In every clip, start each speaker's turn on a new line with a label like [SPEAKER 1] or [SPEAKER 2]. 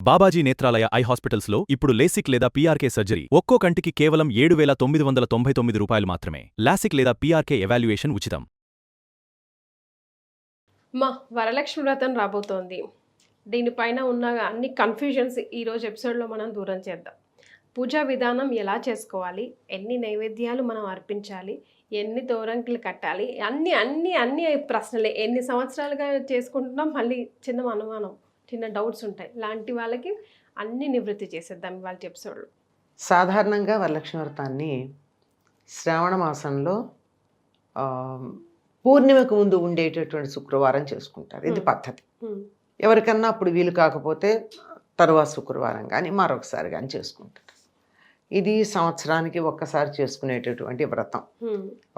[SPEAKER 1] Babaji Netralaya I హాస్పిటల్స్లో ఇప్పుడు LASIK లేదా పీఆర్కే సర్జరీ ఒక్కో కంటికి కేవలం 7,999 రూపాయలు మాత్రమే. లాసిక్ లేదా పీఆర్కే ఎవాల్యుయేషన్ ఉచితం.
[SPEAKER 2] వరలక్ష్మి వ్రతం రాబోతోంది. దీనిపైన ఉన్న అన్ని కన్ఫ్యూజన్స్ ఈరోజు ఎపిసోడ్లో మనం దూరం చేద్దాం. పూజా విధానం ఎలా చేసుకోవాలి, ఎన్ని నైవేద్యాలు మనం అర్పించాలి, ఎన్ని తోరంకులు కట్టాలి, అన్ని అన్ని అన్ని ప్రశ్నలే. ఎన్ని సంవత్సరాలుగా చేసుకుంటున్నాం, మళ్ళీ చిన్న అనుమానం, చిన్న డౌట్స్ ఉంటాయి. లాంటి వాళ్ళకి అన్ని నివృత్తి చేసేద్దాం ఇవాళ ఎపిసోడ్లో.
[SPEAKER 3] సాధారణంగా వరలక్ష్మి వ్రతాన్ని శ్రావణ మాసంలో పూర్ణిమకు ముందు ఉండేటటువంటి శుక్రవారం చేసుకుంటారు. ఇది పద్ధతి. ఎవరికన్నా అప్పుడు వీలు కాకపోతే తరువాత శుక్రవారం కానీ మరొకసారి కానీ చేసుకుంటారు. ఇది సంవత్సరానికి ఒక్కసారి చేసుకునేటటువంటి వ్రతం,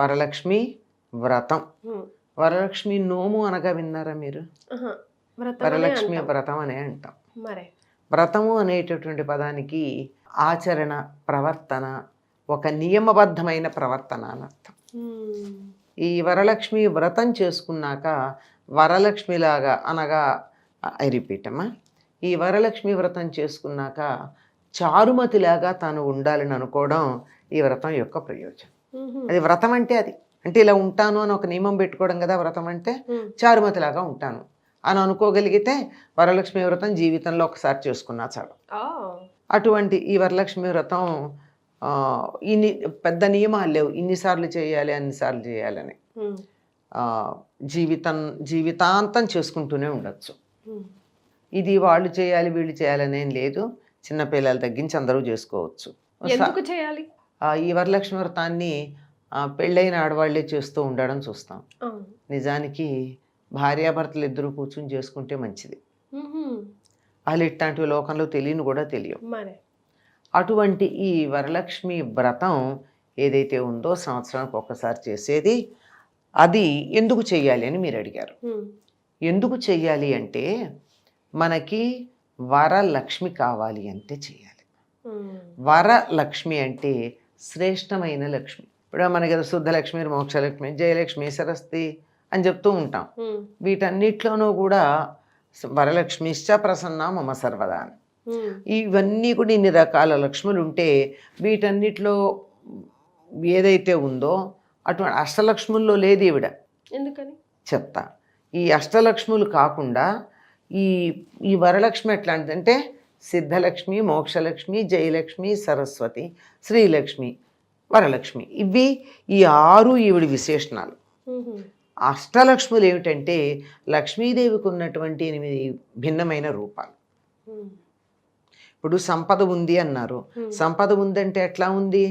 [SPEAKER 3] వరలక్ష్మి వ్రతం. వరలక్ష్మి నోము అనగా విన్నారా మీరు? వరలక్ష్మి వ్రతం అనే అంటాం. వ్రతము అనేటటువంటి పదానికి ఆచరణ, ప్రవర్తన, ఒక నియమబద్ధమైన ప్రవర్తన అని అర్థం. ఈ వరలక్ష్మి వ్రతం చేసుకున్నాక వరలక్ష్మిలాగా అనగా ఐ రిపీట్ అమ్మా, ఈ వరలక్ష్మి వ్రతం చేసుకున్నాక చారుమతిలాగా తాను ఉండాలని అనుకోవడం ఈ వ్రతం యొక్క ప్రయోజనం. అది వ్రతం అంటే అది అంటే ఇలా ఉంటాను అని ఒక నియమం పెట్టుకోవడం కదా వ్రతం అంటే. చారుమతిలాగా ఉంటాను అని అనుకోగలిగితే వరలక్ష్మి వ్రతం జీవితంలో ఒకసారి చేసుకున్నా చాలు. అటువంటి ఈ వరలక్ష్మి వ్రతం ఇన్ని పెద్ద నియమాలు లేవు, ఇన్నిసార్లు చేయాలి అన్నిసార్లు చేయాలని. జీవితాంతం చేసుకుంటూనే ఉండొచ్చు. ఇది వాళ్ళు చేయాలి వీళ్ళు చేయాలనేం లేదు, చిన్నపిల్లల తగ్గించి అందరూ చేసుకోవచ్చు.
[SPEAKER 2] ఎందుకు చేయాలి?
[SPEAKER 3] ఈ వరలక్ష్మి వ్రతాన్ని పెళ్ళైన ఆడవాళ్లే చేస్తూ ఉండడం చూస్తాం. నిజానికి భార్యాభర్తలు ఇద్దరు కూర్చుని చేసుకుంటే మంచిది. వాళ్ళు ఇట్లాంటివి లోకంలో తెలియని కూడా తెలియవు. అటువంటి ఈ వరలక్ష్మి వ్రతం ఏదైతే ఉందో సంవత్సరానికి ఒక్కసారి చేసేది, అది ఎందుకు చెయ్యాలి అని మీరు అడిగారు. ఎందుకు చెయ్యాలి అంటే మనకి వరలక్ష్మి కావాలి అంటే చెయ్యాలి. వరలక్ష్మి అంటే శ్రేష్టమైన లక్ష్మి. ఇప్పుడు మనకి శుద్ధలక్ష్మి, మోక్షలక్ష్మి, జయలక్ష్మి, సరస్వతి అని చెప్తూ ఉంటాం. వీటన్నిట్లోనూ కూడా వరలక్ష్మిశ్చ ప్రసన్న మమ సర్వదా, ఇవన్నీ కూడా ఇన్ని రకాల లక్ష్ములు ఉంటే వీటన్నిటిలో ఏదైతే ఉందో అటువంటి అష్టలక్ష్ముల్లో లేదు ఈవిడ.
[SPEAKER 2] ఎందుకని
[SPEAKER 3] చెప్తా. ఈ అష్టలక్ష్ములు కాకుండా ఈ వరలక్ష్మి ఎట్లాంటిదంటే సిద్ధలక్ష్మి, మోక్షలక్ష్మి, జయలక్ష్మి, సరస్వతి, శ్రీలక్ష్మి, వరలక్ష్మి, ఇవి ఈ 6 ఈవిడి విశేషణాలు. అష్టలక్ష్ములు ఏమిటంటే లక్ష్మీదేవికి ఉన్నటువంటి 8 భిన్నమైన రూపాలు. ఇప్పుడు సంపద ఉంది అన్నారు. సంపద ఉందంటే ఎట్లా ఉంది?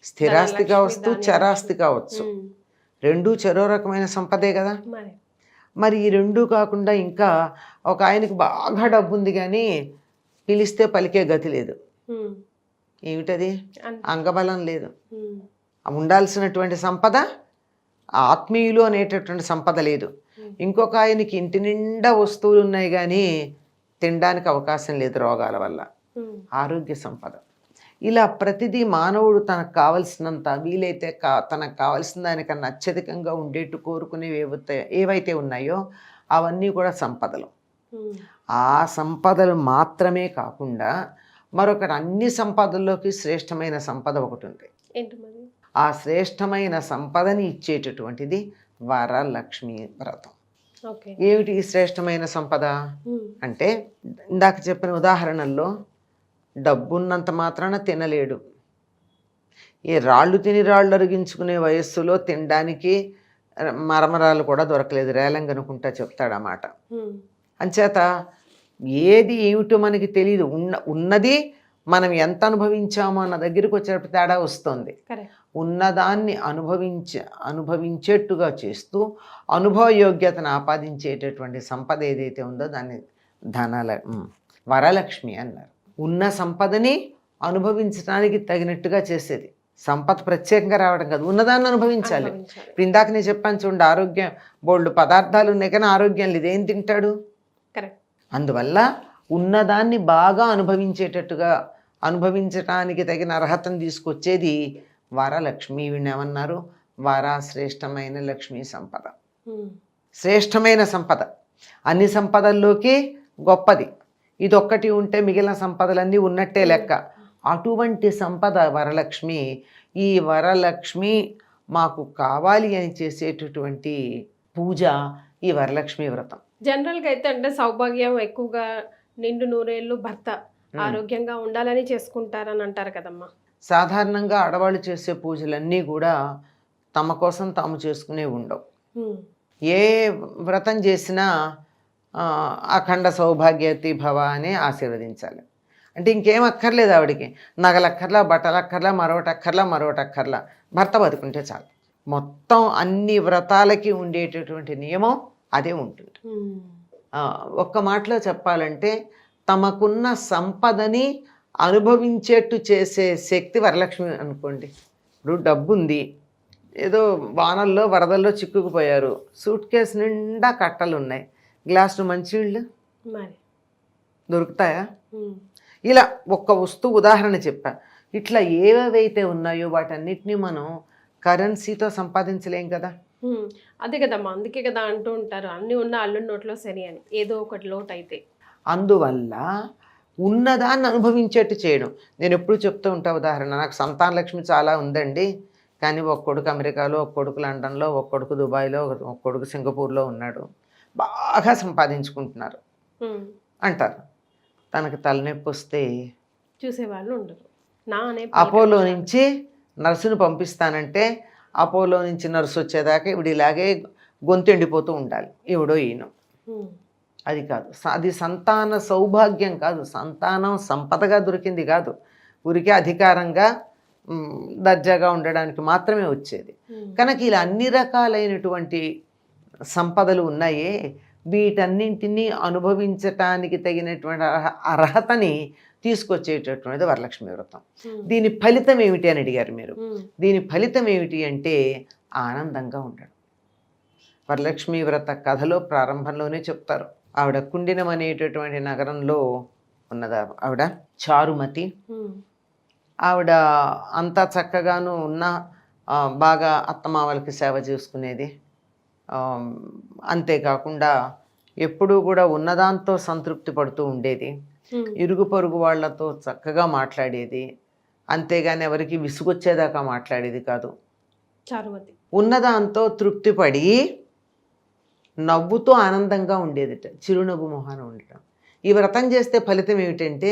[SPEAKER 3] స్థిరాస్తి కావచ్చు, చరాస్తి కావచ్చు. రెండూ చెరో రకమైన సంపదే కదా. మరి ఈ రెండూ కాకుండా ఇంకా ఒక ఆయనకి బాగా డబ్బు ఉంది కానీ పిలిస్తే పలికే గతి లేదు. ఏమిటది? అంగబలం లేదు. ఉండాల్సినటువంటి సంపద, ఆత్మీయులు అనేటటువంటి సంపద లేదు. ఇంకొక ఆయనకి ఇంటి నిండా వస్తువులు ఉన్నాయి కానీ తినడానికి అవకాశం లేదు రోగాల వల్ల. ఆరోగ్య సంపద. ఇలా ప్రతిదీ మానవుడు తనకు కావలసినంత, వీలైతే తనకు కావలసిన దానికన్నా అత్యధికంగా ఉండేట్టు కోరుకునేవి ఏవైతే ఉన్నాయో అవన్నీ కూడా సంపదలు. ఆ సంపదలు మాత్రమే కాకుండా మరొకటి అన్ని సంపదల్లోకి శ్రేష్టమైన సంపద ఒకటి ఉంది. ఆ శ్రేష్టమైన సంపదని ఇచ్చేటటువంటిది వరలక్ష్మి వ్రతం. ఏమిటి ఈ శ్రేష్టమైన సంపద అంటే ఇందాక చెప్పిన ఉదాహరణల్లో డబ్బున్నంత మాత్రాన తినలేడు. ఈ రాళ్ళు తిని రాళ్ళు అరిగించుకునే వయస్సులో తినడానికి మరమరాలు కూడా దొరకలేదు, రేలంగనుకుంటా చెప్తాడన్నమాట. అంచేత ఏది ఏమిటో మనకి తెలియదు. ఉన్నది మనం ఎంత అనుభవించామో అన్న దగ్గరికి వచ్చేటప్పుడు తేడా వస్తుంది. ఉన్నదాన్ని అనుభవించేట్టుగా చేస్తూ అనుభవయోగ్యతను ఆపాదించేటటువంటి సంపద ఏదైతే ఉందో దాన్ని వరలక్ష్మి అన్నారు. ఉన్న సంపదని అనుభవించడానికి తగినట్టుగా చేసేది. సంపద ప్రత్యేకంగా రావడం కాదు, ఉన్నదాన్ని అనుభవించాలి. ఇప్పుడు ఇందాక నేను చెప్పాను చూడండి, ఆరోగ్యం బోల్డ్ పదార్థాలు ఉన్నాయి కానీ ఆరోగ్యం లేదు, ఏం తింటాడు? అందువల్ల ఉన్నదాన్ని బాగా అనుభవించటానికి తగిన అర్హతను తీసుకొచ్చేది వరలక్ష్మి. వీణేమన్నారు? వర శ్రేష్టమైన లక్ష్మీ సంపద. శ్రేష్టమైన సంపద అన్ని సంపదల్లోకి గొప్పది. ఇదొక్కటి ఉంటే మిగిలిన సంపదలన్నీ ఉన్నట్టే లెక్క. అటువంటి సంపద వరలక్ష్మి. ఈ వరలక్ష్మి మాకు కావాలి అని చేసేటటువంటి పూజ ఈ వరలక్ష్మి వ్రతం.
[SPEAKER 2] జనరల్గా అయితే అంటే సౌభాగ్యం ఎక్కువగా నిండు నూరేళ్ళు భర్త ఆరోగ్యంగా ఉండాలని చేసుకుంటారని అంటారు కదమ్మా.
[SPEAKER 3] సాధారణంగా ఆడవాళ్ళు చేసే పూజలన్నీ కూడా తమ కోసం తాము చేసుకునే ఉండవు. ఏ వ్రతం చేసినా అఖండ సౌభాగ్యవతి భవ అని ఆశీర్వదించాలి. అంటే ఇంకేం అక్కర్లేదు ఆవిడికి, నగలక్కర్లా, బట్టలక్కర్లా, మరొకటక్కర్లా, భర్త బతుకుంటే చాలు. మొత్తం అన్ని వ్రతాలకి ఉండేటటువంటి నియమం అదే ఉంటుంది. ఒక్క మాటలో చెప్పాలంటే తమకున్న సంపదని అనుభవించేట్టు చేసే శక్తి వరలక్ష్మి అనుకోండి. ఇప్పుడు డబ్బు ఉంది, ఏదో వానల్లో వరదల్లో చిక్కుకుపోయారు, సూట్ కేసు నిండా కట్టలు ఉన్నాయి, గ్లాసులు మంచినీళ్ళు దొరుకుతాయా? ఇలా ఒక్క వస్తువు ఉదాహరణ చెప్పా. ఇట్లా ఏవేవైతే ఉన్నాయో వాటన్నిటినీ మనం కరెన్సీతో సంపాదించలేం కదా.
[SPEAKER 2] అదే కదమ్మా, అందుకే కదా అంటూ ఉంటారు అన్ని ఉన్న అల్లుడి నోట్లో శని అని, ఏదో ఒకటి లోటు అయితే. అందువల్ల
[SPEAKER 3] ఉన్నదాన్ని అనుభవించేట్టు చేయడం. నేను ఎప్పుడు చెప్తూ ఉంటా ఉదాహరణ, నాకు సంతాన లక్ష్మి చాలా ఉందండి, కానీ ఒక కొడుకు అమెరికాలో, ఒక కొడుకు లండన్లో, ఒక కొడుకు దుబాయ్లో, ఒక కొడుకు సింగపూర్లో ఉన్నాడు, బాగా సంపాదించుకుంటున్నారు అంటారు. తనకు తలనొప్పి వస్తే
[SPEAKER 2] చూసేవాళ్ళు ఉండరు.
[SPEAKER 3] అపోలో నుంచి నర్సును పంపిస్తానంటే అపోలో నుంచి నర్సు వచ్చేదాకా ఇవిడు ఇలాగే గొంతు ఎండిపోతూ ఉండాలి, ఇవిడో ఈయన. అది కాదు, అది సంతాన సౌభాగ్యం కాదు, సంతానం సంపదగా దొరికింది కాదు, ఊరికే అధికారంగా దర్జాగా ఉండడానికి మాత్రమే వచ్చేది. కనుక ఇలా అన్ని రకాలైనటువంటి సంపదలు ఉన్నాయే, వీటన్నింటినీ అనుభవించటానికి తగినటువంటి అర్హతని తీసుకొచ్చేటటువంటిది వరలక్ష్మి వ్రతం. దీని ఫలితం ఏమిటి అని అడిగారు మీరు. దీని ఫలితం ఏమిటి అంటే ఆనందంగా ఉండడం. వరలక్ష్మి వ్రత కథలో ప్రారంభంలోనే చెప్తారు. ఆవిడ కుండినం అనేటటువంటి నగరంలో ఉన్నదా ఆవిడ చారుమతి. ఆవిడ అంతా చక్కగాను ఉన్న బాగా అత్తమామలకి సేవ చేసుకునేది. అంతేకాకుండా ఎప్పుడూ కూడా ఉన్నదాంతో సంతృప్తి పడుతూ ఉండేది. ఇరుగు పొరుగు వాళ్లతో చక్కగా మాట్లాడేది, అంతేగాని ఎవరికి విసుగొచ్చేదాకా మాట్లాడేది కాదు.
[SPEAKER 2] చారుమతి
[SPEAKER 3] ఉన్నదాంతో తృప్తిపడి నవ్వుతూ ఆనందంగా ఉండేదిట, చిరునవ్వు మొహాన ఉండటం. ఈ వ్రతం చేస్తే ఫలితం ఏమిటంటే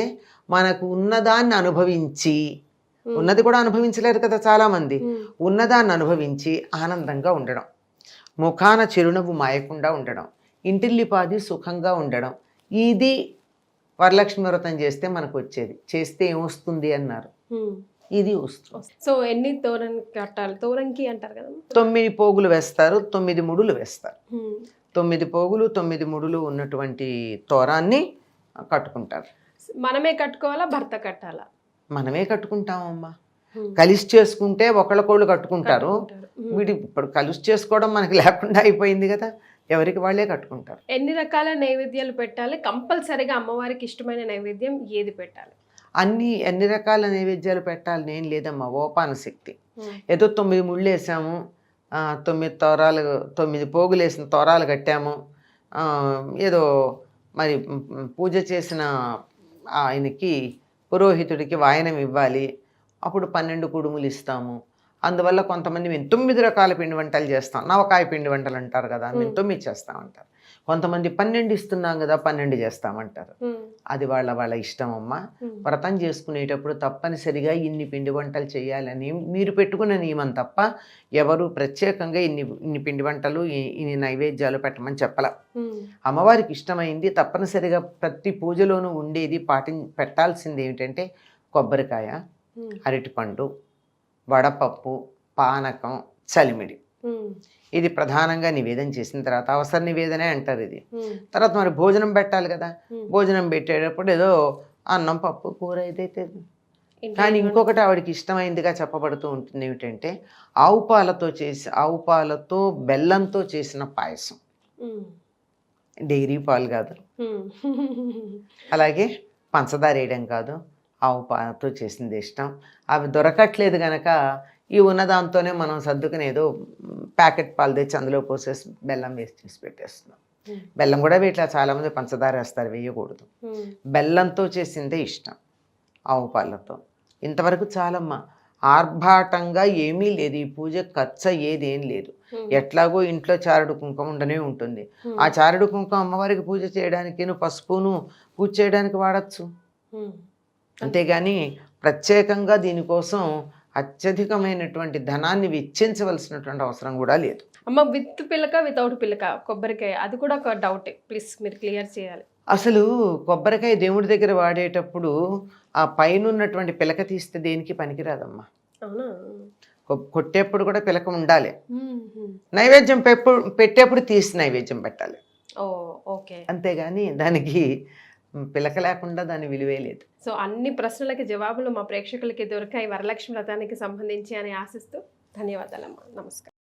[SPEAKER 3] మనకు ఉన్నదాన్ని అనుభవించి, ఉన్నది కూడా అనుభవించలేరు కదా చాలామంది, ఉన్నదాన్ని అనుభవించి ఆనందంగా ఉండడం, ముఖాన చిరునవ్వు మాయకుండా ఉండడం, ఇంటిల్లిపాది సుఖంగా ఉండడం. ఇది వరలక్ష్మి వ్రతం చేస్తే మనకు వచ్చేది. చేస్తే ఏమొస్తుంది అన్నారు, ఇది వస్తుంది.
[SPEAKER 2] సో ఎన్ని తోరణం కట్టాలి? తోరంకి అంటారు కదా,
[SPEAKER 3] 9 పోగులు వేస్తారు, 9 ముడులు వేస్తారు. 9 పోగులు 9 ముడులు ఉన్నటువంటి తోరాన్ని కట్టుకుంటారు.
[SPEAKER 2] మనమే కట్టుకోవాలా, భర్త కట్టాలా?
[SPEAKER 3] మనమే కట్టుకుంటామమ్మా. కలిసి చేసుకుంటే ఒకళ్ళకోళ్ళు కట్టుకుంటారు. వీడి ఇప్పుడు కలిసి చేసుకోవడం మనకి లేకుండా అయిపోయింది కదా, ఎవరికి వాళ్ళే కట్టుకుంటారు.
[SPEAKER 2] ఎన్ని రకాల నైవేద్యాలు పెట్టాలి? కంపల్సరీగా అమ్మవారికి ఇష్టమైన నైవేద్యం ఏది పెట్టాలి?
[SPEAKER 3] ఎన్ని రకాల నైవేద్యాలు పెట్టాలి నేను లేదమ్మా, ఓపాన శక్తి. ఏదో 9 ముళ్ళు వేసాము, 9 తోరాలు, 9 పోగులు వేసిన తోరాలు కట్టాము, ఏదో మరి పూజ చేసిన ఆయనకి పురోహితుడికి వాయనం ఇవ్వాలి, అప్పుడు 12 కుడుములు ఇస్తాము. అందువల్ల కొంతమంది మేము 9 రకాల పిండి వంటలు చేస్తాం, నవకాయ పిండి వంటలు అంటారు కదా, మేము 9 చేస్తామంటారు. కొంతమంది 12 ఇస్తున్నాం కదా 12 చేస్తామంటారు. అది వాళ్ళ ఇష్టం అమ్మా. వ్రతం చేసుకునేటప్పుడు తప్పనిసరిగా ఇన్ని పిండి వంటలు చేయాలని మీరు పెట్టుకున్న నియమం తప్ప ఎవరు ప్రత్యేకంగా ఇన్ని పిండి వంటలు ఇన్ని నైవేద్యాలు పెట్టమని చెప్పాల. అమ్మవారికి ఇష్టమైంది తప్పనిసరిగా ప్రతి పూజలోనూ ఉండేది పెట్టాల్సింది ఏమిటంటే కొబ్బరికాయ, అరటిపండు, వడపప్పు, పానకం, చలిమిడి. ఇది ప్రధానంగా నివేదన చేసిన తర్వాత అవసర నివేదనే అంటారు ఇది. తర్వాత మరి భోజనం పెట్టాలి కదా, భోజనం పెట్టేటప్పుడు ఏదో అన్నం పప్పు కూర ఏదైతే. కానీ ఇంకొకటి ఆవిడకి ఇష్టమైందిగా చెప్పబడుతూ ఉంటుంది ఏమిటంటే ఆవు పాలతో బెల్లంతో చేసిన పాయసం. డైరీ పాలు కాదు, అలాగే పంచదార వేయడం కాదు, ఆవు పాలతో చేసింది ఇష్టం. అవి దొరకట్లేదు కనుక ఈ ఉన్నదాంతోనే మనం సర్దుకుని ఏదో ప్యాకెట్ పాలు తెచ్చి అందులో పోసేసి బెల్లం వేసి చేసి పెట్టేస్తున్నాం. బెల్లం కూడా వీటిలో చాలామంది పంచదార వేస్తారు, వేయకూడదు. బెల్లంతో చేసిందే ఇష్టం, ఆవు పాలతో. ఇంతవరకు చాలమ్మా. ఆర్భాటంగా ఏమీ లేదు, ఈ పూజ ఖర్చు ఏదేం లేదు. ఎట్లాగో ఇంట్లో చారుడు కుంకుమ ఉండనే ఉంటుంది. ఆ చారుడు కుంకుమ అమ్మవారికి పూజ చేయడానికి, పసుపును పూజ చేయడానికి వాడచ్చు. అంతేగాని ప్రత్యేకంగా దీనికోసం అత్యధికమైనటువంటి ధనాన్ని వెచ్చించవలసినటువంటి అవసరం కూడా లేదు.
[SPEAKER 2] అమ్మ, విత్ పిల్లక వితౌట్ పిల్లక కొబ్బరికాయ, అది కూడా ఒక డౌటే, ప్లీజ్ మీరు క్లియర్ చేయాలి.
[SPEAKER 3] అసలు కొబ్బరికాయ దేవుడి దగ్గర వాడేటప్పుడు ఆ పైన ఉన్నటువంటి పిలక తీస్తే దేనికి పనికిరాదమ్మా.
[SPEAKER 2] అవునా?
[SPEAKER 3] కొట్టేప్పుడు కూడా పిలక ఉండాలి. నైవేద్యం పెట్టేప్పుడు తీసి నైవేద్యం పెట్టాలి.
[SPEAKER 2] ఓ, ఓకే.
[SPEAKER 3] అంతేగాని దానికి పిలక లేకుండా దాని విలువే లేదు.
[SPEAKER 2] సో అన్ని ప్రశ్నలకి జవాబులు మా ప్రేక్షకులకి దొరికాయి వరలక్ష్మి వ్రతానికి సంబంధించి అని ఆశిస్తూ ధన్యవాదాలమ్మా. నమస్కారం.